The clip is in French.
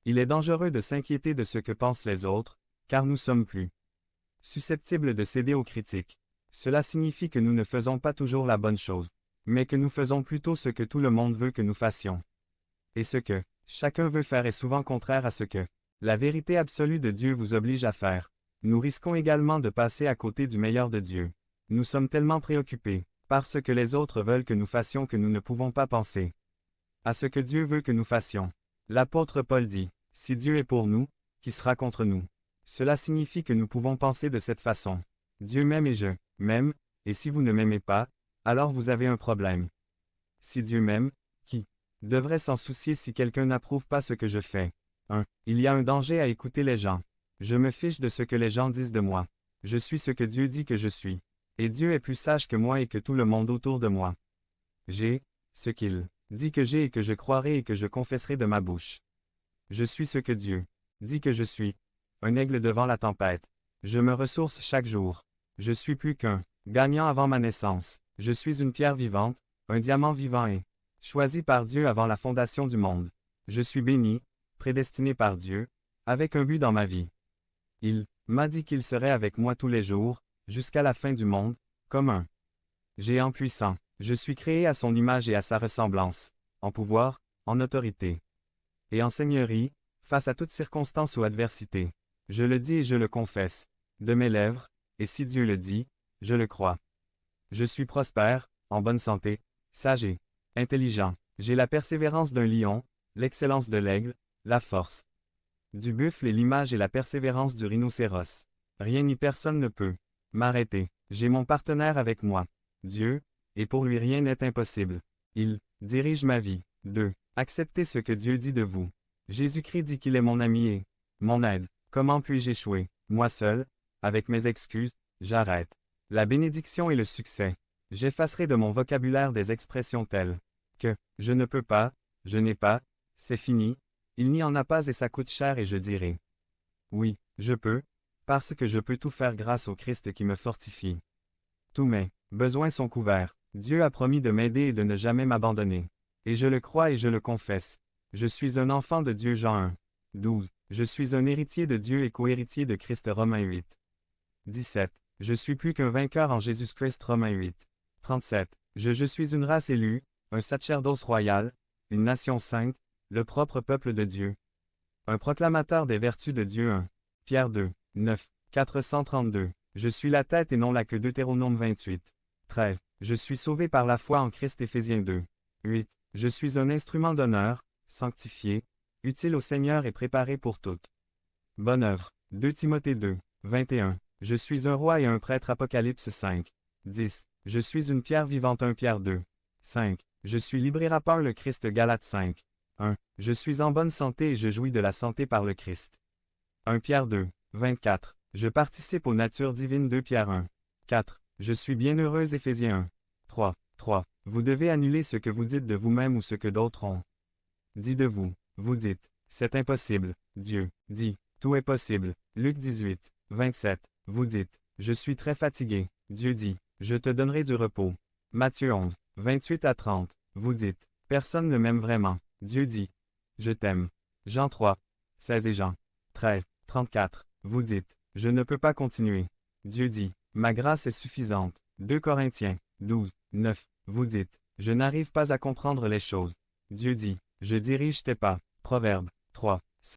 Il est dangereux de s'inquiéter de ce que pensent les autres, car nous sommes plus susceptibles de céder aux critiques. Cela signifie que nous ne faisons pas toujours la bonne chose, mais que nous faisons plutôt ce que tout le monde veut que nous fassions. Et ce que chacun veut faire est souvent contraire à ce que la vérité absolue de Dieu vous oblige à faire. Nous risquons également de passer à côté du meilleur de Dieu. Nous sommes tellement préoccupés par ce que les autres veulent que nous fassions que nous ne pouvons pas penser à ce que Dieu veut que nous fassions. L'apôtre Paul dit, « Si Dieu est pour nous, qui sera contre nous ?» Cela signifie que nous pouvons penser de cette façon. Dieu m'aime et je m'aime, et si vous ne m'aimez pas, alors vous avez un problème. Si Dieu m'aime, qui devrait s'en soucier si quelqu'un n'approuve pas ce que je fais? 1. Il y a un danger à écouter les gens. Je me fiche de ce que les gens disent de moi. Je suis ce que Dieu dit que je suis. Et Dieu est plus sage que moi et que tout le monde autour de moi. J'ai ce qu'il dit que j'ai et que je croirai et que je confesserai de ma bouche. Je suis ce que Dieu dit que je suis. Un aigle devant la tempête. Je me ressource chaque jour. Je suis plus qu'un gagnant avant ma naissance. Je suis une pierre vivante, un diamant vivant et choisi par Dieu avant la fondation du monde. Je suis béni, prédestiné par Dieu, avec un but dans ma vie. Il m'a dit qu'il serait avec moi tous les jours, jusqu'à la fin du monde, comme un géant puissant. Je suis créé à son image et à sa ressemblance, en pouvoir, en autorité et en seigneurie, face à toute circonstance ou adversité. Je le dis et je le confesse, de mes lèvres, et si Dieu le dit, je le crois. Je suis prospère, en bonne santé, sage et intelligent. J'ai la persévérance d'un lion, l'excellence de l'aigle, la force du buffle et l'image et la persévérance du rhinocéros. Rien ni personne ne peut m'arrêter. J'ai mon partenaire avec moi, Dieu, et pour lui rien n'est impossible. Il dirige ma vie. 2. Acceptez ce que Dieu dit de vous. Jésus-Christ dit qu'il est mon ami et mon aide. Comment puis-je échouer? Moi seul, avec mes excuses, j'arrête. La bénédiction et le succès. J'effacerai de mon vocabulaire des expressions telles que je ne peux pas, je n'ai pas, c'est fini, il n'y en a pas et ça coûte cher et je dirai oui, je peux, parce que je peux tout faire grâce au Christ qui me fortifie. Tous mes besoins sont couverts. Dieu a promis de m'aider et de ne jamais m'abandonner. Et je le crois et je le confesse. Je suis un enfant de Dieu Jean 1. 12. Je suis un héritier de Dieu et co-héritier de Christ Romains 8. 17. Je suis plus qu'un vainqueur en Jésus-Christ Romains 8. 37. Je suis une race élue, un sacerdoce royal, une nation sainte, le propre peuple de Dieu. Un proclamateur des vertus de Dieu 1. Pierre 2. 9. 432. Je suis la tête et non la queue Deutéronome 28. 13. Je suis sauvé par la foi en Christ Éphésiens 2. 8. Je suis un instrument d'honneur, sanctifié, utile au Seigneur et préparé pour toute bonne œuvre. 2 Timothée 2. 21. Je suis un roi et un prêtre Apocalypse 5. 10. Je suis une pierre vivante 1 Pierre 2. 5. Je suis libérateur le Christ Galates 5. 1. Je suis en bonne santé et je jouis de la santé par le Christ. 1 Pierre 2. 24. Je participe aux natures divines 2 Pierre 1. 4. Je suis bienheureuse Éphésiens 1. 3. 3. Vous devez annuler ce que vous dites de vous-même ou ce que d'autres ont dit de vous. Vous dites, c'est impossible. Dieu dit, tout est possible. Luc 18. 27. Vous dites, je suis très fatigué. Dieu dit, je te donnerai du repos. Matthieu 11. 28 à 30. Vous dites, personne ne m'aime vraiment. Dieu dit, je t'aime. Jean 3. 16 et Jean 13. 34. Vous dites, je ne peux pas continuer. Dieu dit, ma grâce est suffisante. 2 Corinthiens 12. 9. Vous dites, je n'arrive pas à comprendre les choses. Dieu dit, je dirige tes pas. Proverbe 3.